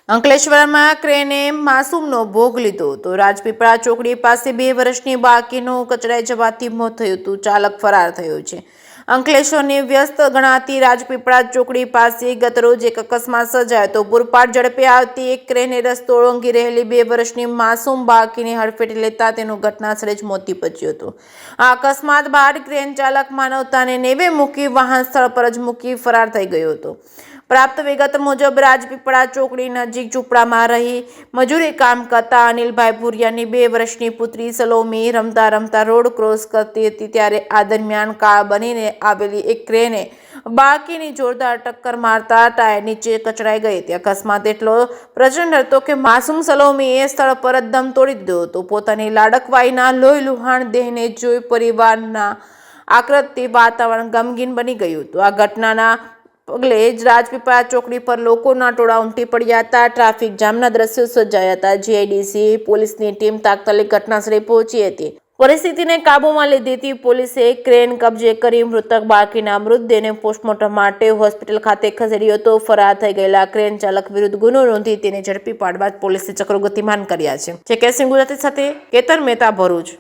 અંકલેશ્વરમાં ક્રેને માસૂમનો ભોગ લીધો હતો। રાજપીપળા ચોકડી પાસે 2 વર્ષની બાળકીનું કચડાઈ જવાથી મોત થયું હતું। ચાલક ફરાર થયો છે। અંકલેશ્વરની વ્યસ્ત ગણાતી રાજપીપળા ચોકડી પાસે ગતરોજ એક અકસ્માત સર્જાયો હતો। પૂરપાટ ઝડપે આવતી એક ક્રેને રસ્તો ઓળંગી રહેલી 2 વર્ષની માસૂમ બાળકીને હડફેટે લેતા તેનું ઘટનાસ્થળે જ મોત નીપજ્યું હતું। આ અકસ્માત બાદ ક્રેન ચાલક માનવતાને નેવે મૂકી વાહન સ્થળ પર જ મૂકી ફરાર થઈ ગયો હતો। પ્રાપ્ત વિગત મુજબ રાજપીપળા ચોકડી નજીક ઝૂંપડામાં રહી મજૂરી કામ કરતા અનિલભાઈ ભુરિયાની 2 વર્ષની પુત્રી સલોમી રમતા રોડ ક્રોસ કરતી હતી ત્યારે આ દરમિયાન કાળ બનીને આવેલી એક ક્રેને બાળકીની જોરદાર ટક્કર મારતા ટાયર નીચે કચડાઈ ગઈ હતી। અકસ્માત એટલો પ્રચંડ હતો કે માસૂમ સલોમીએ સ્થળ પર જ દમ તોડી દીધો હતો। પોતાની લાડકવાઈના લોહી લુહાણ દેહને જોઈ પરિવારના આક્રંદથી વાતાવરણ ગમગીન બની ગયું હતું। આ ઘટનાના પગલે જ રાજપીપળા ચોકડી પર લોકોના ટોળા ઉમટી પડ્યા હતા। ટ્રાફિક જામના દ્રશ્યો સર્જાયા હતા। જીઆઈડીસી પોલીસની ટીમ તાત્કાલિક ઘટનાસ્થળે પહોંચી હતી। પરિસ્થિતિને કાબૂમાં લીધી હતી। પોલીસે ક્રેન કબજે કરી મૃતક બાળકીના મૃતદેહને પોસ્ટમોર્ટમ માટે હોસ્પિટલ ખાતે ખસેડ્યો હતો। ફરાર થઈ ગયેલા ક્રેન ચાલક વિરુદ્ધ ગુનો નોંધી તેને ઝડપી પાડવા પોલીસે ચક્રો ગતિમાન કર્યા છે। જે કેસિંગ ગુજરાતી સાથે કેતન મહેતા, ભરૂચ।